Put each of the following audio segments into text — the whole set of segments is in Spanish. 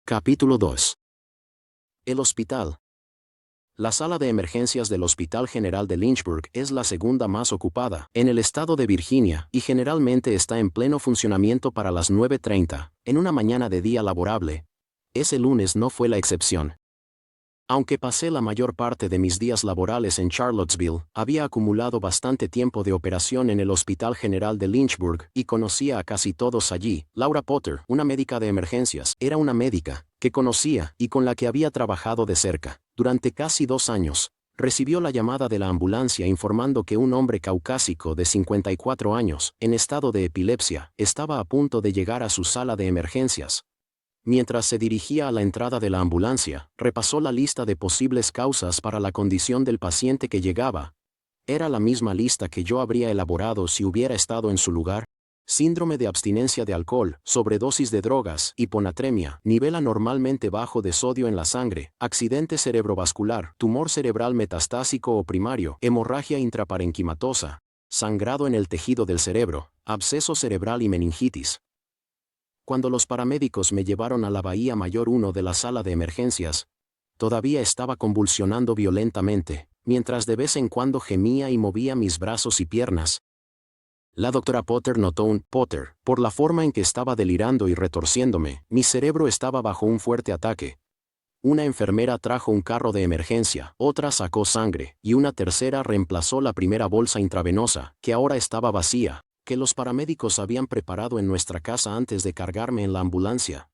Capítulo 2. El hospital. La sala de emergencias del Hospital General de Lynchburg es la segunda más ocupada en el estado de Virginia y generalmente está en pleno funcionamiento para las 9:30, en una mañana de día laborable. Ese lunes no fue la excepción. Aunque pasé la mayor parte de mis días laborales en Charlottesville, había acumulado bastante tiempo de operación en el Hospital General de Lynchburg y conocía a casi todos allí. Laura Potter, una médica de emergencias, era una médica que conocía y con la que había trabajado de cerca durante casi 2 años. Recibió la llamada de la ambulancia informando que un hombre caucásico de 54 años, en estado de epilepsia, estaba a punto de llegar a su sala de emergencias. Mientras se dirigía a la entrada de la ambulancia, repasó la lista de posibles causas para la condición del paciente que llegaba. Era la misma lista que yo habría elaborado si hubiera estado en su lugar. Síndrome de abstinencia de alcohol, sobredosis de drogas, hiponatremia, nivel anormalmente bajo de sodio en la sangre, accidente cerebrovascular, tumor cerebral metastásico o primario, hemorragia intraparenquimatosa, sangrado en el tejido del cerebro, absceso cerebral y meningitis. Cuando los paramédicos me llevaron a la Bahía Mayor 1 de la sala de emergencias, todavía estaba convulsionando violentamente, mientras de vez en cuando gemía y movía mis brazos y piernas. La doctora Potter notó por la forma en que estaba delirando y retorciéndome, mi cerebro estaba bajo un fuerte ataque. Una enfermera trajo un carro de emergencia, otra sacó sangre, y una tercera reemplazó la primera bolsa intravenosa, que ahora estaba vacía, que los paramédicos habían preparado en nuestra casa antes de cargarme en la ambulancia.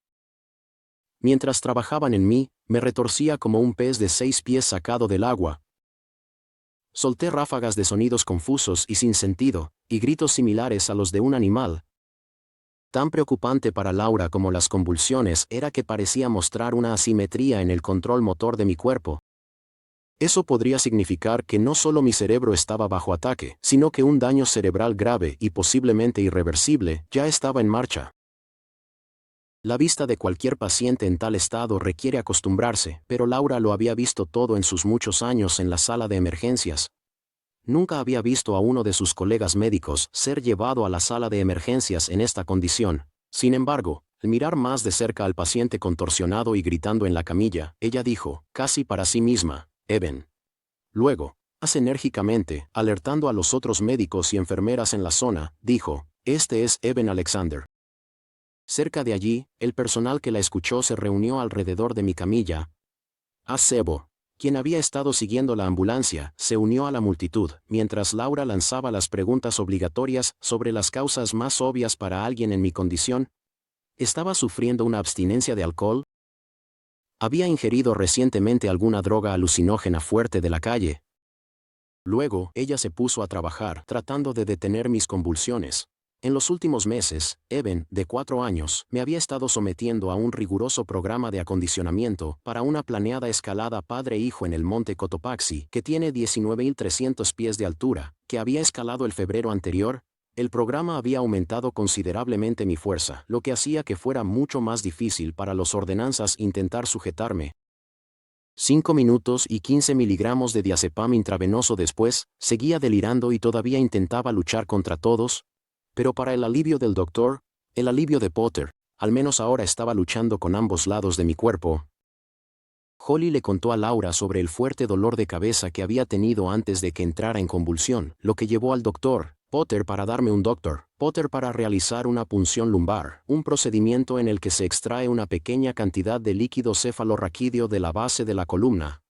Mientras trabajaban en mí, me retorcía como un pez de 6 pies sacado del agua. Solté ráfagas de sonidos confusos y sin sentido, y gritos similares a los de un animal. Tan preocupante para Laura como las convulsiones era que parecía mostrar una asimetría en el control motor de mi cuerpo. Eso podría significar que no solo mi cerebro estaba bajo ataque, sino que un daño cerebral grave y posiblemente irreversible ya estaba en marcha. La vista de cualquier paciente en tal estado requiere acostumbrarse, pero Laura lo había visto todo en sus muchos años en la sala de emergencias. Nunca había visto a uno de sus colegas médicos ser llevado a la sala de emergencias en esta condición. Sin embargo, al mirar más de cerca al paciente contorsionado y gritando en la camilla, ella dijo, casi para sí misma, Eben. Luego, más enérgicamente, alertando a los otros médicos y enfermeras en la zona, dijo, este es Eben Alexander. Cerca de allí, el personal que la escuchó se reunió alrededor de mi camilla. Sebo, quien había estado siguiendo la ambulancia, se unió a la multitud, mientras Laura lanzaba las preguntas obligatorias sobre las causas más obvias para alguien en mi condición. ¿Estaba sufriendo una abstinencia de alcohol? ¿Había ingerido recientemente alguna droga alucinógena fuerte de la calle? Luego, ella se puso a trabajar, tratando de detener mis convulsiones. En los últimos meses, Eben, de 4 años, me había estado sometiendo a un riguroso programa de acondicionamiento para una planeada escalada padre-hijo en el monte Cotopaxi, que tiene 19.300 pies de altura, que había escalado el febrero anterior. El programa había aumentado considerablemente mi fuerza, lo que hacía que fuera mucho más difícil para los ordenanzas intentar sujetarme. 5 minutos y 15 miligramos de diazepam intravenoso después, seguía delirando y todavía intentaba luchar contra todos. Pero para el alivio del doctor, el alivio de Potter, al menos ahora estaba luchando con ambos lados de mi cuerpo. Holly le contó a Laura sobre el fuerte dolor de cabeza que había tenido antes de que entrara en convulsión, lo que llevó al doctor Potter para darme un Dr. Potter para realizar una punción lumbar, un procedimiento en el que se extrae una pequeña cantidad de líquido cefalorraquídeo de la base de la columna.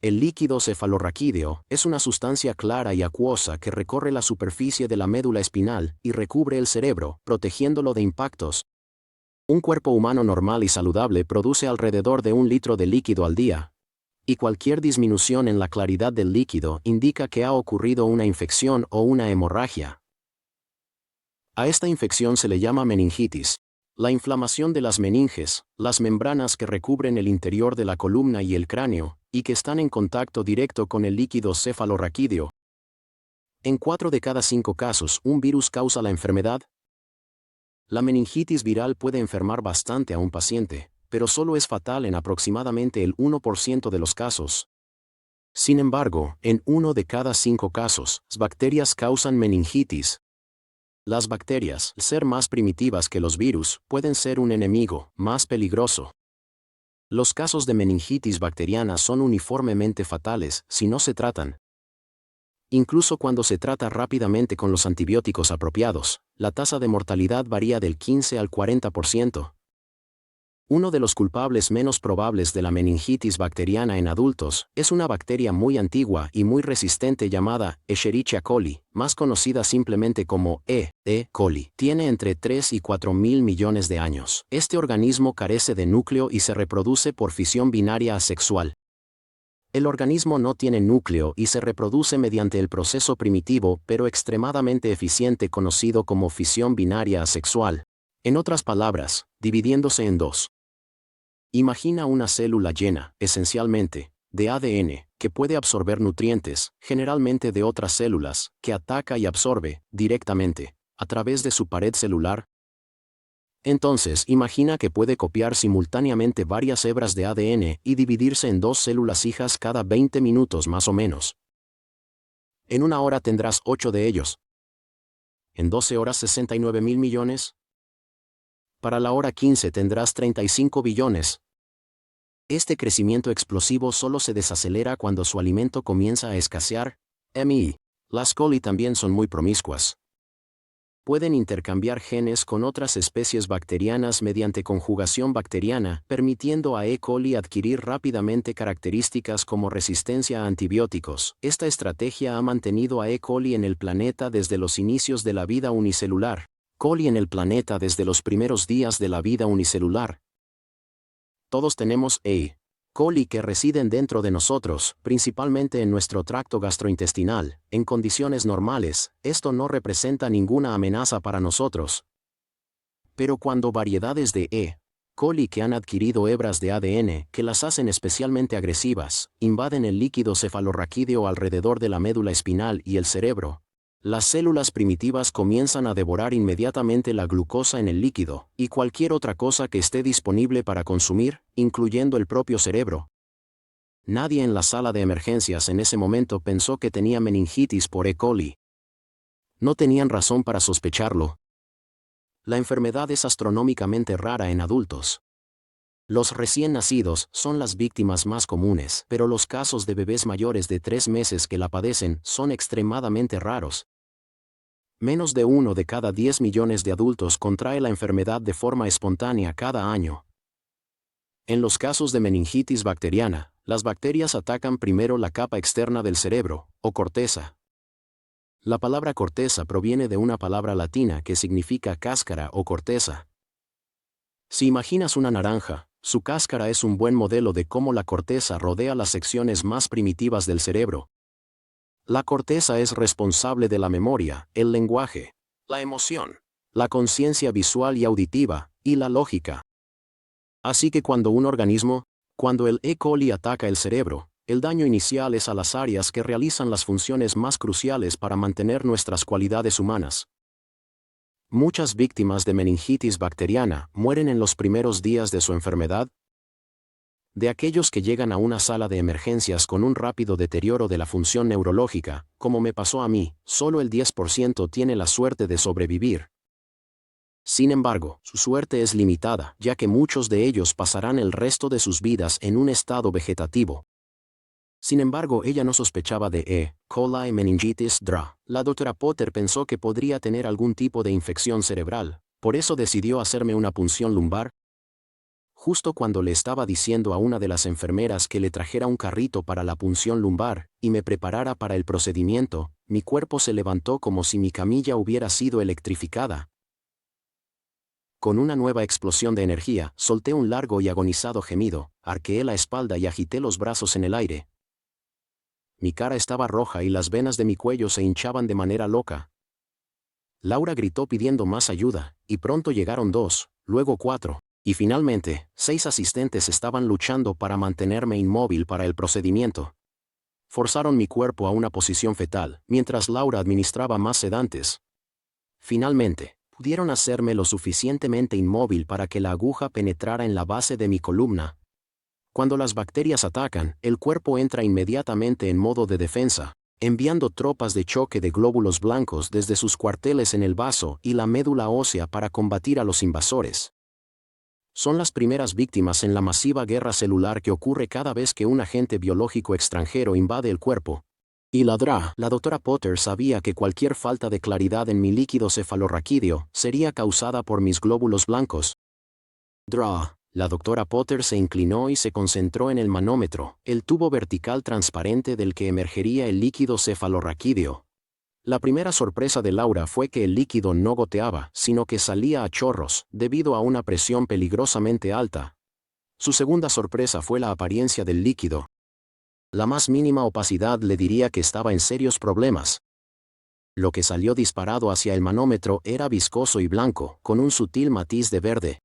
El líquido cefalorraquídeo es una sustancia clara y acuosa que recorre la superficie de la médula espinal y recubre el cerebro, protegiéndolo de impactos. Un cuerpo humano normal y saludable produce alrededor de 1 litro de líquido al día, y cualquier disminución en la claridad del líquido indica que ha ocurrido una infección o una hemorragia. A esta infección se le llama meningitis. La inflamación de las meninges, las membranas que recubren el interior de la columna y el cráneo, y que están en contacto directo con el líquido cefalorraquídeo. En 4 de cada 5 casos, un virus causa la enfermedad. La meningitis viral puede enfermar bastante a un paciente, pero solo es fatal en aproximadamente el 1% de los casos. Sin embargo, en 1 de cada 5 casos, las bacterias causan meningitis. Las bacterias, al ser más primitivas que los virus, pueden ser un enemigo más peligroso. Los casos de meningitis bacteriana son uniformemente fatales si no se tratan. Incluso cuando se trata rápidamente con los antibióticos apropiados, la tasa de mortalidad varía del 15 al 40%. Uno de los culpables menos probables de la meningitis bacteriana en adultos es una bacteria muy antigua y muy resistente llamada Escherichia coli, más conocida simplemente como E. coli. Tiene entre 3 y 4 mil millones de años. Este organismo carece de núcleo y se reproduce por fisión binaria asexual. El organismo no tiene núcleo y se reproduce mediante el proceso primitivo pero extremadamente eficiente conocido como fisión binaria asexual. En otras palabras, dividiéndose en dos. Imagina una célula llena, esencialmente, de ADN, que puede absorber nutrientes, generalmente de otras células, que ataca y absorbe, directamente, a través de su pared celular. Entonces, imagina que puede copiar simultáneamente varias hebras de ADN y dividirse en dos células hijas cada 20 minutos más o menos. En una hora tendrás 8 de ellos. En 12 horas 69 mil millones. Para la hora 15 tendrás 35 billones. Este crecimiento explosivo solo se desacelera cuando su alimento comienza a escasear. Las coli también son muy promiscuas. Pueden intercambiar genes con otras especies bacterianas mediante conjugación bacteriana, permitiendo a E. coli adquirir rápidamente características como resistencia a antibióticos. Esta estrategia ha mantenido a E. coli en el planeta desde los inicios de la vida unicelular. Coli en el planeta desde los primeros días de la vida unicelular. Todos tenemos E. coli que residen dentro de nosotros, principalmente en nuestro tracto gastrointestinal. En condiciones normales, esto no representa ninguna amenaza para nosotros. Pero cuando variedades de E. coli que han adquirido hebras de ADN que las hacen especialmente agresivas, invaden el líquido cefalorraquídeo alrededor de la médula espinal y el cerebro, las células primitivas comienzan a devorar inmediatamente la glucosa en el líquido y cualquier otra cosa que esté disponible para consumir, incluyendo el propio cerebro. Nadie en la sala de emergencias en ese momento pensó que tenía meningitis por E. coli. No tenían razón para sospecharlo. La enfermedad es astronómicamente rara en adultos. Los recién nacidos son las víctimas más comunes, pero los casos de bebés mayores de 3 meses que la padecen son extremadamente raros. Menos de 1 de cada 10 millones de adultos contrae la enfermedad de forma espontánea cada año. En los casos de meningitis bacteriana, las bacterias atacan primero la capa externa del cerebro, o corteza. La palabra corteza proviene de una palabra latina que significa cáscara o corteza. Si imaginas una naranja, su cáscara es un buen modelo de cómo la corteza rodea las secciones más primitivas del cerebro. La corteza es responsable de la memoria, el lenguaje, la emoción, la conciencia visual y auditiva, y la lógica. Así que cuando el E. coli ataca el cerebro, el daño inicial es a las áreas que realizan las funciones más cruciales para mantener nuestras cualidades humanas. Muchas víctimas de meningitis bacteriana mueren en los primeros días de su enfermedad. De aquellos que llegan a una sala de emergencias con un rápido deterioro de la función neurológica, como me pasó a mí, solo el 10% tiene la suerte de sobrevivir. Sin embargo, su suerte es limitada, ya que muchos de ellos pasarán el resto de sus vidas en un estado vegetativo. Sin embargo, ella no sospechaba de E. coli meningitis DRA. La doctora Potter pensó que podría tener algún tipo de infección cerebral, por eso decidió hacerme una punción lumbar. Justo cuando le estaba diciendo a una de las enfermeras que le trajera un carrito para la punción lumbar y me preparara para el procedimiento, mi cuerpo se levantó como si mi camilla hubiera sido electrificada. Con una nueva explosión de energía, solté un largo y agonizado gemido, arqueé la espalda y agité los brazos en el aire. Mi cara estaba roja y las venas de mi cuello se hinchaban de manera loca. Laura gritó pidiendo más ayuda, y pronto llegaron 2, luego 4. Y finalmente, 6 asistentes estaban luchando para mantenerme inmóvil para el procedimiento. Forzaron mi cuerpo a una posición fetal, mientras Laura administraba más sedantes. Finalmente, pudieron hacerme lo suficientemente inmóvil para que la aguja penetrara en la base de mi columna. Cuando las bacterias atacan, el cuerpo entra inmediatamente en modo de defensa, enviando tropas de choque de glóbulos blancos desde sus cuarteles en el vaso y la médula ósea para combatir a los invasores. Son las primeras víctimas en la masiva guerra celular que ocurre cada vez que un agente biológico extranjero invade el cuerpo. Y la doctora Potter sabía que cualquier falta de claridad en mi líquido cefalorraquídeo sería causada por mis glóbulos blancos. La doctora Potter se inclinó y se concentró en el manómetro, el tubo vertical transparente del que emergería el líquido cefalorraquídeo. La primera sorpresa de Laura fue que el líquido no goteaba, sino que salía a chorros, debido a una presión peligrosamente alta. Su segunda sorpresa fue la apariencia del líquido. La más mínima opacidad le diría que estaba en serios problemas. Lo que salió disparado hacia el manómetro era viscoso y blanco, con un sutil matiz de verde.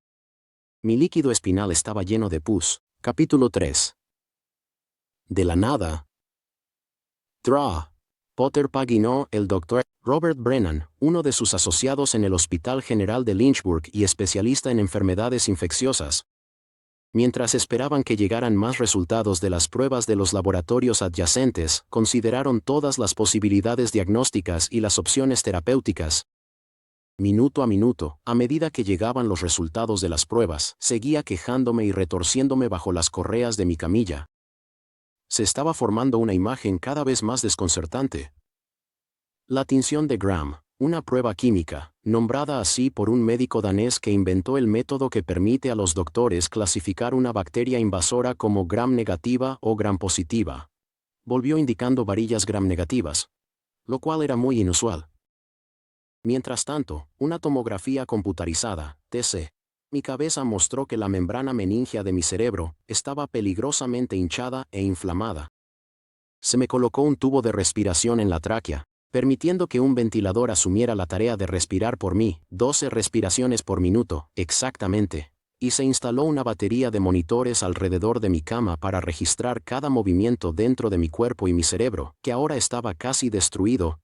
Mi líquido espinal estaba lleno de pus. Capítulo 3. De la nada. Potter paginó el Dr. Robert Brennan, uno de sus asociados en el Hospital General de Lynchburg y especialista en enfermedades infecciosas. Mientras esperaban que llegaran más resultados de las pruebas de los laboratorios adyacentes, consideraron todas las posibilidades diagnósticas y las opciones terapéuticas. Minuto a minuto, a medida que llegaban los resultados de las pruebas, seguía quejándome y retorciéndome bajo las correas de mi camilla. Se estaba formando una imagen cada vez más desconcertante. La tinción de Gram, una prueba química, nombrada así por un médico danés que inventó el método que permite a los doctores clasificar una bacteria invasora como Gram negativa o Gram positiva, volvió indicando varillas Gram negativas, lo cual era muy inusual. Mientras tanto, una tomografía computarizada, TC. Mi cabeza mostró que la membrana meningea de mi cerebro estaba peligrosamente hinchada e inflamada. Se me colocó un tubo de respiración en la tráquea, permitiendo que un ventilador asumiera la tarea de respirar por mí, 12 respiraciones por minuto, exactamente, y se instaló una batería de monitores alrededor de mi cama para registrar cada movimiento dentro de mi cuerpo y mi cerebro, que ahora estaba casi destruido.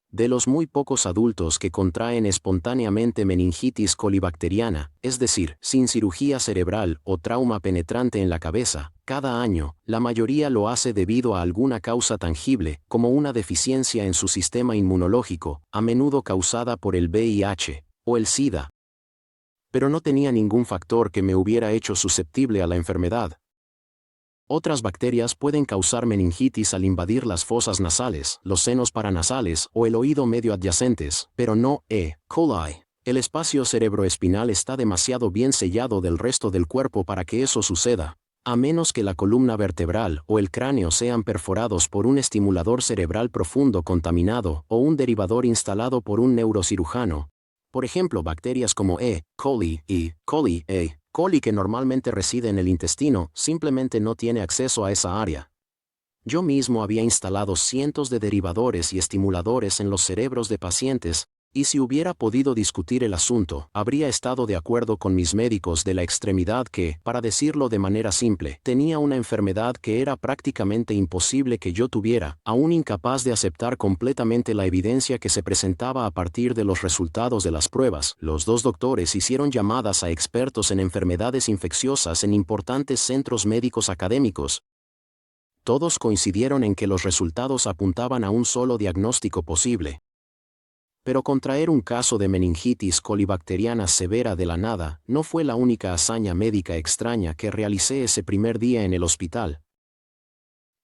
De los muy pocos adultos que contraen espontáneamente meningitis colibacteriana, es decir, sin cirugía cerebral o trauma penetrante en la cabeza, cada año, la mayoría lo hace debido a alguna causa tangible, como una deficiencia en su sistema inmunológico, a menudo causada por el VIH o el SIDA. Pero no tenía ningún factor que me hubiera hecho susceptible a la enfermedad. Otras bacterias pueden causar meningitis al invadir las fosas nasales, los senos paranasales o el oído medio adyacentes, pero no E. coli. El espacio cerebroespinal está demasiado bien sellado del resto del cuerpo para que eso suceda, a menos que la columna vertebral o el cráneo sean perforados por un estimulador cerebral profundo contaminado o un derivador instalado por un neurocirujano. Por ejemplo, bacterias como E. coli y coli E. coli que normalmente reside en el intestino, simplemente no tiene acceso a esa área. Yo mismo había instalado cientos de derivadores y estimuladores en los cerebros de pacientes, y si hubiera podido discutir el asunto, habría estado de acuerdo con mis médicos de la extremidad que, para decirlo de manera simple, tenía una enfermedad que era prácticamente imposible que yo tuviera, aún incapaz de aceptar completamente la evidencia que se presentaba a partir de los resultados de las pruebas. Los dos doctores hicieron llamadas a expertos en enfermedades infecciosas en importantes centros médicos académicos. Todos coincidieron en que los resultados apuntaban a un solo diagnóstico posible. Pero contraer un caso de meningitis colibacteriana severa de la nada no fue la única hazaña médica extraña que realicé ese primer día en el hospital.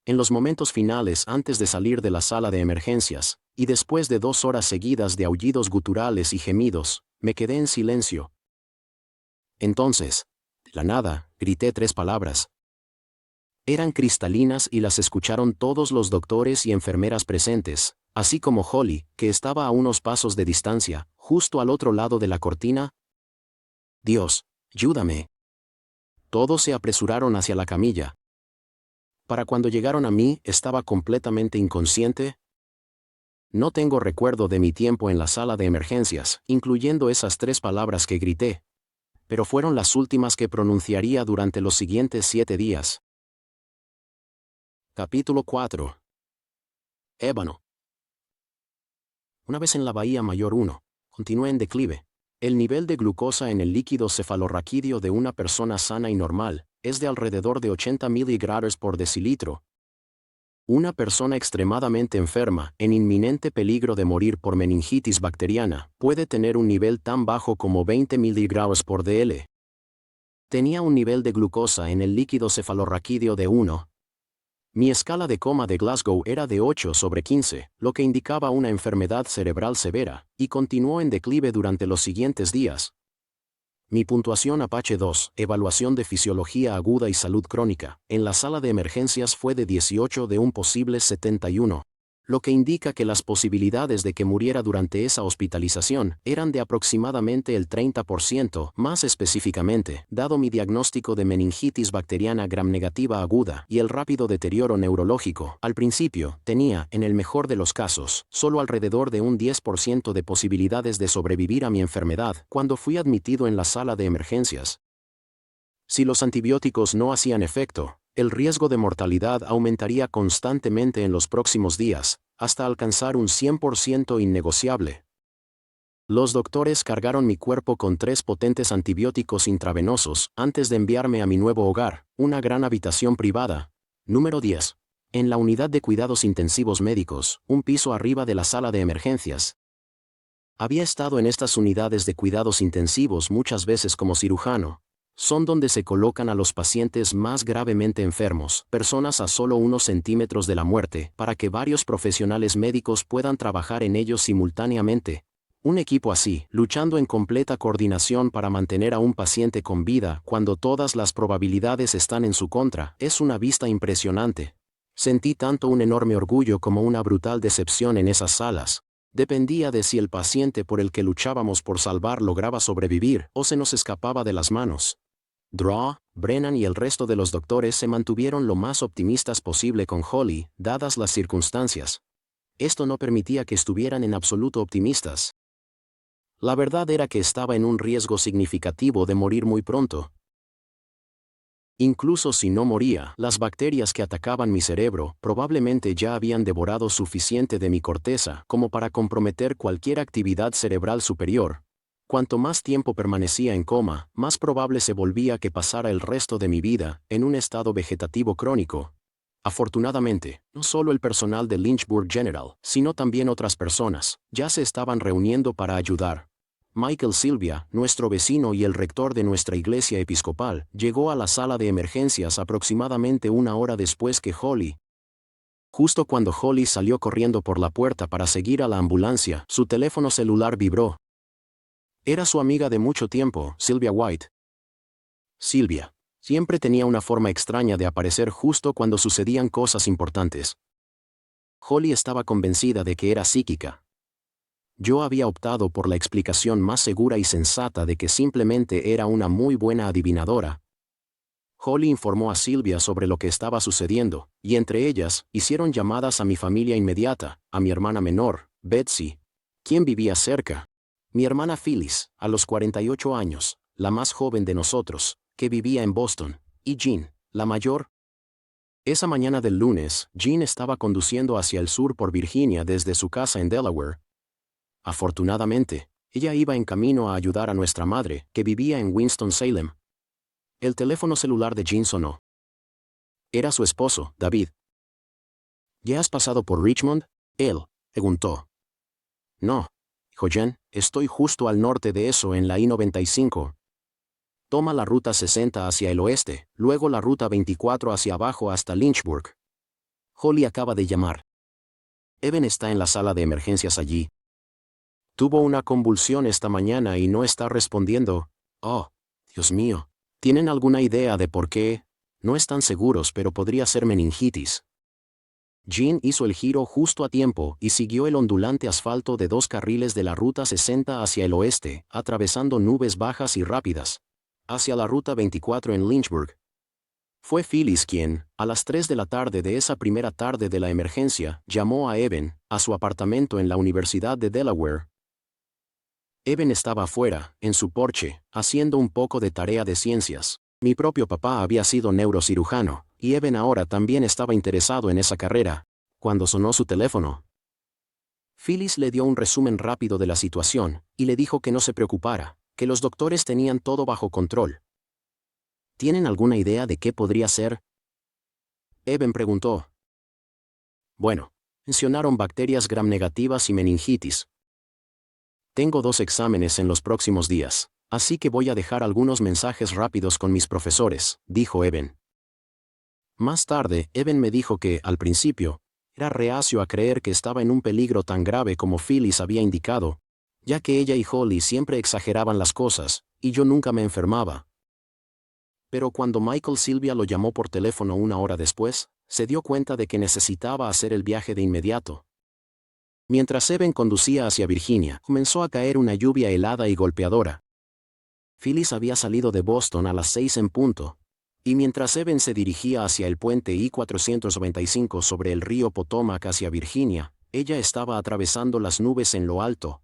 En los momentos finales antes de salir de la sala de emergencias, y después de 2 horas seguidas de aullidos guturales y gemidos, me quedé en silencio. Entonces, de la nada, grité 3 palabras. Eran cristalinas y las escucharon todos los doctores y enfermeras presentes, así como Holly, que estaba a unos pasos de distancia, justo al otro lado de la cortina. Dios, ayúdame. Todos se apresuraron hacia la camilla. Para cuando llegaron a mí, estaba completamente inconsciente. No tengo recuerdo de mi tiempo en la sala de emergencias, incluyendo esas 3 palabras que grité. Pero fueron las últimas que pronunciaría durante los siguientes 7 días. Capítulo 4. Ébano. Una vez en la Bahía Mayor 1, continué en declive. El nivel de glucosa en el líquido cefalorraquídeo de una persona sana y normal es de alrededor de 80 miligramos por decilitro. Una persona extremadamente enferma, en inminente peligro de morir por meningitis bacteriana, puede tener un nivel tan bajo como 20 miligramos por dl. Tenía un nivel de glucosa en el líquido cefalorraquídeo de 1. Mi escala de coma de Glasgow era de 8/15, lo que indicaba una enfermedad cerebral severa, y continuó en declive durante los siguientes días. Mi puntuación Apache 2, evaluación de fisiología aguda y salud crónica, en la sala de emergencias fue de 18 de un posible 71. Lo que indica que las posibilidades de que muriera durante esa hospitalización eran de aproximadamente el 30%, más específicamente, dado mi diagnóstico de meningitis bacteriana gram-negativa aguda y el rápido deterioro neurológico. Al principio, tenía, en el mejor de los casos, solo alrededor de un 10% de posibilidades de sobrevivir a mi enfermedad cuando fui admitido en la sala de emergencias. Si los antibióticos no hacían efecto, el riesgo de mortalidad aumentaría constantemente en los próximos días, hasta alcanzar un 100% innegociable. Los doctores cargaron mi cuerpo con 3 potentes antibióticos intravenosos antes de enviarme a mi nuevo hogar, una gran habitación privada. Número 10. En la unidad de cuidados intensivos médicos, un piso arriba de la sala de emergencias. Había estado en estas unidades de cuidados intensivos muchas veces como cirujano. Son donde se colocan a los pacientes más gravemente enfermos, personas a solo unos centímetros de la muerte, para que varios profesionales médicos puedan trabajar en ellos simultáneamente. Un equipo así, luchando en completa coordinación para mantener a un paciente con vida cuando todas las probabilidades están en su contra, es una vista impresionante. Sentí tanto un enorme orgullo como una brutal decepción en esas salas. Dependía de si el paciente por el que luchábamos por salvar lograba sobrevivir o se nos escapaba de las manos. Draw, Brennan y el resto de los doctores se mantuvieron lo más optimistas posible con Holly, dadas las circunstancias. Esto no permitía que estuvieran en absoluto optimistas. La verdad era que estaba en un riesgo significativo de morir muy pronto. Incluso si no moría, las bacterias que atacaban mi cerebro probablemente ya habían devorado suficiente de mi corteza como para comprometer cualquier actividad cerebral superior. Cuanto más tiempo permanecía en coma, más probable se volvía que pasara el resto de mi vida en un estado vegetativo crónico. Afortunadamente, no solo el personal de Lynchburg General, sino también otras personas, ya se estaban reuniendo para ayudar. Michael Sylvia, nuestro vecino y el rector de nuestra iglesia episcopal, llegó a la sala de emergencias aproximadamente una hora después que Holly. Justo cuando Holly salió corriendo por la puerta para seguir a la ambulancia, su teléfono celular vibró. Era su amiga de mucho tiempo, Sylvia White. Sylvia. Siempre tenía una forma extraña de aparecer justo cuando sucedían cosas importantes. Holly estaba convencida de que era psíquica. Yo había optado por la explicación más segura y sensata de que simplemente era una muy buena adivinadora. Holly informó a Sylvia sobre lo que estaba sucediendo, y entre ellas, hicieron llamadas a mi familia inmediata, a mi hermana menor, Betsy, quien vivía cerca, mi hermana Phyllis, a los 48 años, la más joven de nosotros, que vivía en Boston, y Jean, la mayor. Esa mañana del lunes, Jean estaba conduciendo hacia el sur por Virginia desde su casa en Delaware. Afortunadamente, ella iba en camino a ayudar a nuestra madre, que vivía en Winston-Salem. El teléfono celular de Jean sonó. Era su esposo, David. ¿Ya has pasado por Richmond? Él preguntó. No, dijo Jean, estoy justo al norte de eso en la I-95. Toma la ruta 60 hacia el oeste, luego la ruta 24 hacia abajo hasta Lynchburg. Holly acaba de llamar. Evan está en la sala de emergencias allí. Tuvo una convulsión esta mañana y no está respondiendo. Oh, Dios mío. ¿Tienen alguna idea de por qué? No están seguros, pero podría ser meningitis. Jean hizo el giro justo a tiempo y siguió el ondulante asfalto de 2 carriles de la ruta 60 hacia el oeste, atravesando nubes bajas y rápidas, hacia la ruta 24 en Lynchburg. Fue Phyllis quien, a las 3 de la tarde de esa primera tarde de la emergencia, llamó a Evan, a su apartamento en la Universidad de Delaware. Evan estaba afuera, en su porche, haciendo un poco de tarea de ciencias. Mi propio papá había sido neurocirujano, y Evan ahora también estaba interesado en esa carrera. Cuando sonó su teléfono, Phyllis le dio un resumen rápido de la situación, y le dijo que no se preocupara, que los doctores tenían todo bajo control. ¿Tienen alguna idea de qué podría ser? Evan preguntó. Bueno, mencionaron bacterias gram negativas y meningitis. Tengo 2 exámenes en los próximos días. Así que voy a dejar algunos mensajes rápidos con mis profesores, dijo Evan. Más tarde, Evan me dijo que, al principio, era reacio a creer que estaba en un peligro tan grave como Phyllis había indicado, ya que ella y Holly siempre exageraban las cosas, y yo nunca me enfermaba. Pero cuando Michael Sylvia lo llamó por teléfono una hora después, se dio cuenta de que necesitaba hacer el viaje de inmediato. Mientras Evan conducía hacia Virginia, comenzó a caer una lluvia helada y golpeadora. Phyllis había salido de Boston a las 6 en punto, y mientras Evan se dirigía hacia el puente I-495 sobre el río Potomac hacia Virginia, ella estaba atravesando las nubes en lo alto.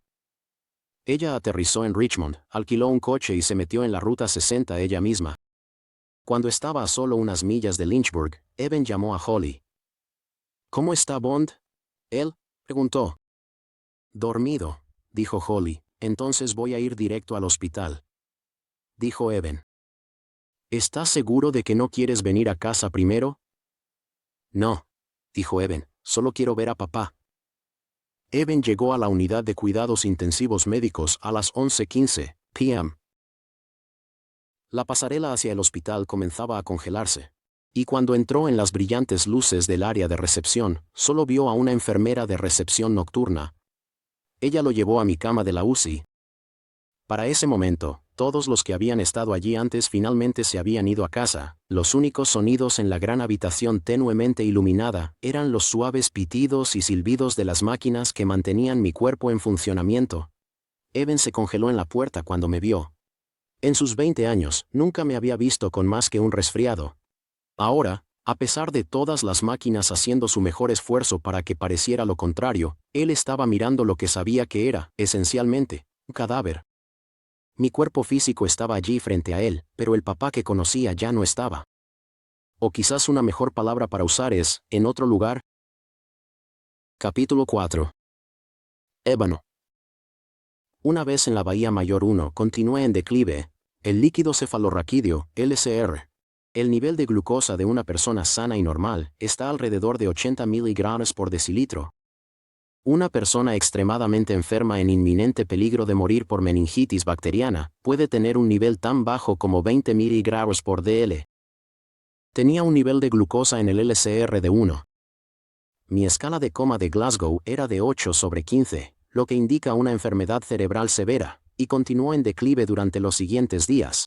Ella aterrizó en Richmond, alquiló un coche y se metió en la Ruta 60 ella misma. Cuando estaba a solo unas millas de Lynchburg, Evan llamó a Holly. ¿Cómo está Bond? Él preguntó. Dormido, dijo Holly, entonces voy a ir directo al hospital. Dijo Evan. ¿Estás seguro de que no quieres venir a casa primero? No, dijo Evan, solo quiero ver a papá. Evan llegó a la unidad de cuidados intensivos médicos a las 11:15 p.m. La pasarela hacia el hospital comenzaba a congelarse. Y cuando entró en las brillantes luces del área de recepción, solo vio a una enfermera de recepción nocturna. Ella lo llevó a mi cama de la UCI. Para ese momento, todos los que habían estado allí antes finalmente se habían ido a casa. Los únicos sonidos en la gran habitación tenuemente iluminada eran los suaves pitidos y silbidos de las máquinas que mantenían mi cuerpo en funcionamiento. Evan se congeló en la puerta cuando me vio. En sus 20 años, nunca me había visto con más que un resfriado. Ahora, a pesar de todas las máquinas haciendo su mejor esfuerzo para que pareciera lo contrario, él estaba mirando lo que sabía que era, esencialmente, un cadáver. Mi cuerpo físico estaba allí frente a él, pero el papá que conocía ya no estaba. O quizás una mejor palabra para usar es, en otro lugar. Capítulo 4. Ébano. Una vez en la Bahía Mayor 1 continué en declive, el líquido cefalorraquídeo, LCR. El nivel de glucosa de una persona sana y normal está alrededor de 80 miligramos por decilitro. Una persona extremadamente enferma en inminente peligro de morir por meningitis bacteriana puede tener un nivel tan bajo como 20 miligramos por dl. Tenía un nivel de glucosa en el LCR de 1. Mi escala de coma de Glasgow era de 8/15, lo que indica una enfermedad cerebral severa, y continuó en declive durante los siguientes días.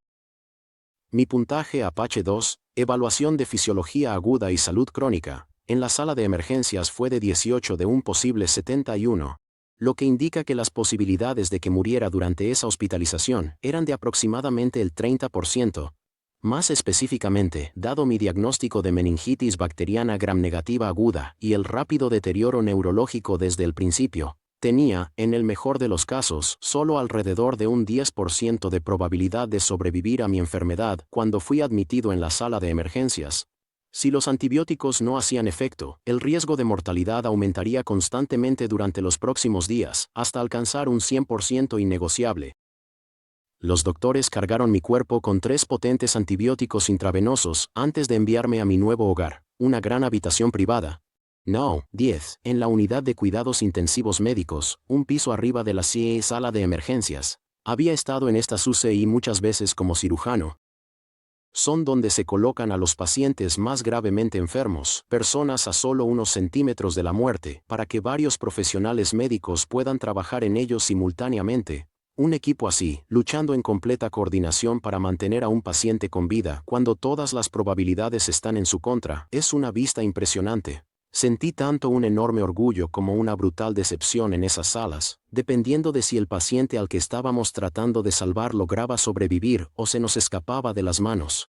Mi puntaje Apache 2, Evaluación de Fisiología Aguda y Salud Crónica, en la sala de emergencias fue de 18 de un posible 71, lo que indica que las posibilidades de que muriera durante esa hospitalización eran de aproximadamente el 30%. Más específicamente, dado mi diagnóstico de meningitis bacteriana gram-negativa aguda y el rápido deterioro neurológico desde el principio, tenía, en el mejor de los casos, solo alrededor de un 10% de probabilidad de sobrevivir a mi enfermedad cuando fui admitido en la sala de emergencias. Si los antibióticos no hacían efecto, el riesgo de mortalidad aumentaría constantemente durante los próximos días, hasta alcanzar un 100% innegociable. Los doctores cargaron mi cuerpo con 3 potentes antibióticos intravenosos antes de enviarme a mi nuevo hogar, una gran habitación privada. No, 10, en la unidad de cuidados intensivos médicos, un piso arriba de la sala de emergencias. Había estado en esta UCI muchas veces como cirujano. Son donde se colocan a los pacientes más gravemente enfermos, personas a solo unos centímetros de la muerte, para que varios profesionales médicos puedan trabajar en ellos simultáneamente. Un equipo así, luchando en completa coordinación para mantener a un paciente con vida cuando todas las probabilidades están en su contra, es una vista impresionante. Sentí tanto un enorme orgullo como una brutal decepción en esas salas, dependiendo de si el paciente al que estábamos tratando de salvar lograba sobrevivir o se nos escapaba de las manos.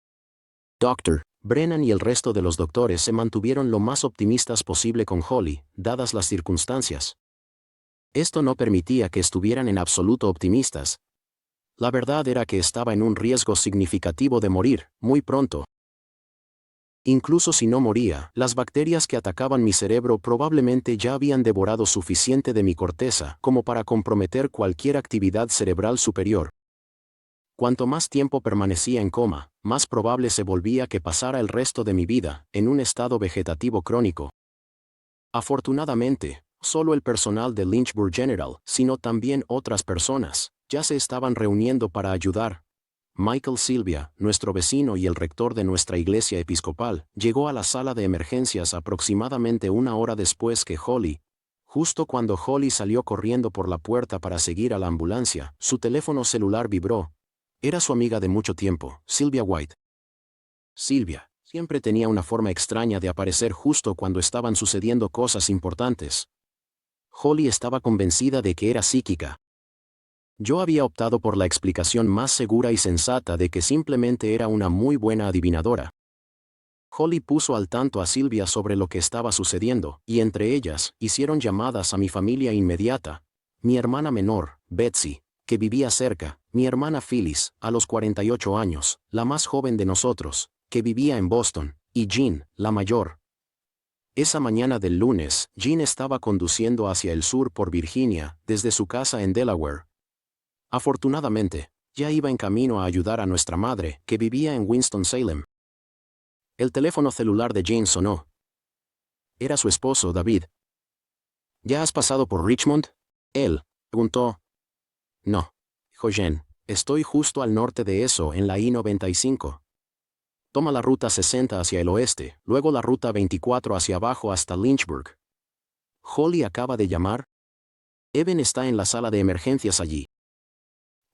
Dr. Brennan y el resto de los doctores se mantuvieron lo más optimistas posible con Holly, dadas las circunstancias. Esto no permitía que estuvieran en absoluto optimistas. La verdad era que estaba en un riesgo significativo de morir, muy pronto. Incluso si no moría, las bacterias que atacaban mi cerebro probablemente ya habían devorado suficiente de mi corteza como para comprometer cualquier actividad cerebral superior. Cuanto más tiempo permanecía en coma, más probable se volvía que pasara el resto de mi vida en un estado vegetativo crónico. Afortunadamente, solo el personal de Lynchburg General, sino también otras personas, ya se estaban reuniendo para ayudar. Michael Sylvia, nuestro vecino y el rector de nuestra iglesia episcopal, llegó a la sala de emergencias aproximadamente una hora después que Holly. Justo cuando Holly salió corriendo por la puerta para seguir a la ambulancia, su teléfono celular vibró. Era su amiga de mucho tiempo, Sylvia White. Sylvia siempre tenía una forma extraña de aparecer justo cuando estaban sucediendo cosas importantes. Holly estaba convencida de que era psíquica. Yo había optado por la explicación más segura y sensata de que simplemente era una muy buena adivinadora. Holly puso al tanto a Sylvia sobre lo que estaba sucediendo, y entre ellas, hicieron llamadas a mi familia inmediata. Mi hermana menor, Betsy, que vivía cerca, mi hermana Phyllis, a los 48 años, la más joven de nosotros, que vivía en Boston, y Jean, la mayor. Esa mañana del lunes, Jean estaba conduciendo hacia el sur por Virginia, desde su casa en Delaware. Afortunadamente, ya iba en camino a ayudar a nuestra madre, que vivía en Winston-Salem. El teléfono celular de Jean sonó. Era su esposo, David. ¿Ya has pasado por Richmond? Él preguntó. No, dijo Jean, estoy justo al norte de eso, en la I-95. Toma la ruta 60 hacia el oeste, luego la ruta 24 hacia abajo hasta Lynchburg. Holly acaba de llamar. Evan está en la sala de emergencias allí.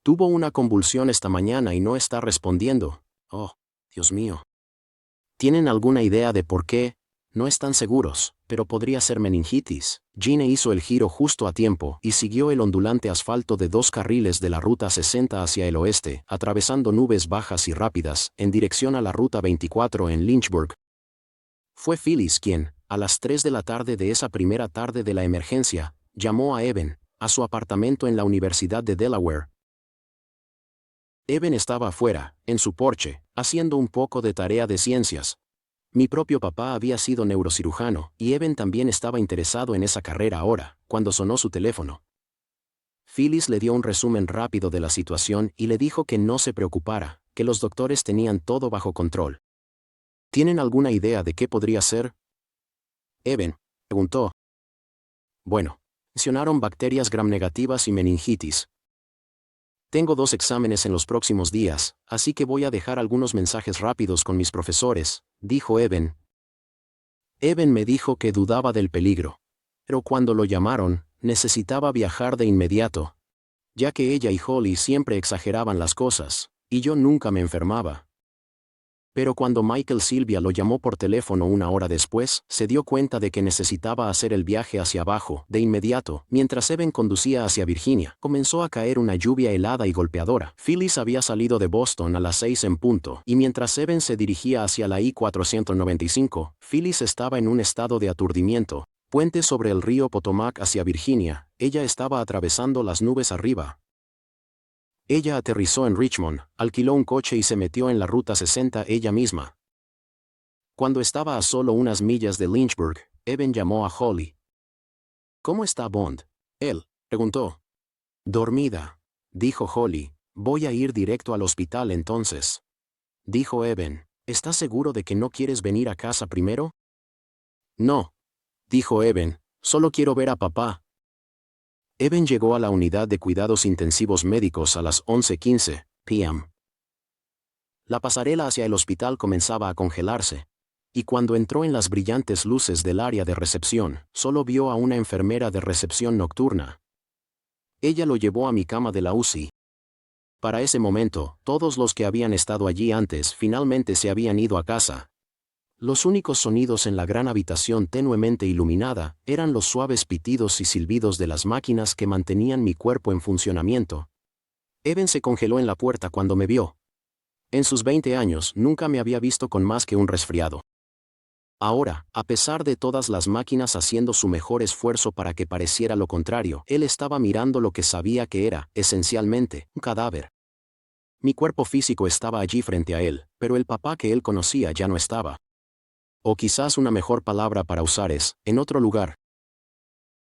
Tuvo una convulsión esta mañana y no está respondiendo. Oh, Dios mío. ¿Tienen alguna idea de por qué? No están seguros, pero podría ser meningitis. Jean hizo el giro justo a tiempo y siguió el ondulante asfalto de 2 carriles de la ruta 60 hacia el oeste, atravesando nubes bajas y rápidas, en dirección a la ruta 24 en Lynchburg. Fue Phyllis quien, a las 3 de la tarde de esa primera tarde de la emergencia, llamó a Evan, a su apartamento en la Universidad de Delaware. Evan estaba afuera, en su porche, haciendo un poco de tarea de ciencias. Mi propio papá había sido neurocirujano, y Evan también estaba interesado en esa carrera ahora, cuando sonó su teléfono. Phyllis le dio un resumen rápido de la situación y le dijo que no se preocupara, que los doctores tenían todo bajo control. ¿Tienen alguna idea de qué podría ser? Evan preguntó. Bueno, mencionaron bacterias gram-negativas y meningitis. Tengo 2 exámenes en los próximos días, así que voy a dejar algunos mensajes rápidos con mis profesores, dijo Evan. Evan me dijo que dudaba del peligro. Pero cuando lo llamaron, necesitaba viajar de inmediato. Ya que ella y Holly siempre exageraban las cosas, y yo nunca me enfermaba. Pero cuando Michael Sylvia lo llamó por teléfono una hora después, se dio cuenta de que necesitaba hacer el viaje hacia abajo, de inmediato, mientras Evan conducía hacia Virginia. Comenzó a caer una lluvia helada y golpeadora. Phyllis había salido de Boston a las 6 en punto, y mientras Evan se dirigía hacia la I-495, Phyllis estaba en un estado de aturdimiento. Puente sobre el río Potomac hacia Virginia, ella estaba atravesando las nubes arriba. Ella aterrizó en Richmond, alquiló un coche y se metió en la ruta 60 ella misma. Cuando estaba a solo unas millas de Lynchburg, Evan llamó a Holly. ¿Cómo está Bond? Él preguntó. Dormida, dijo Holly. Voy a ir directo al hospital entonces. Dijo Evan. ¿Estás seguro de que no quieres venir a casa primero? No, dijo Evan, solo quiero ver a papá. Evan llegó a la unidad de cuidados intensivos médicos a las 11:15 p.m. La pasarela hacia el hospital comenzaba a congelarse, y cuando entró en las brillantes luces del área de recepción, solo vio a una enfermera de recepción nocturna. Ella lo llevó a mi cama de la UCI. Para ese momento, todos los que habían estado allí antes finalmente se habían ido a casa. Los únicos sonidos en la gran habitación tenuemente iluminada eran los suaves pitidos y silbidos de las máquinas que mantenían mi cuerpo en funcionamiento. Evan se congeló en la puerta cuando me vio. En sus 20 años nunca me había visto con más que un resfriado. Ahora, a pesar de todas las máquinas haciendo su mejor esfuerzo para que pareciera lo contrario, él estaba mirando lo que sabía que era, esencialmente, un cadáver. Mi cuerpo físico estaba allí frente a él, pero el papá que él conocía ya no estaba. O quizás una mejor palabra para usar es, en otro lugar.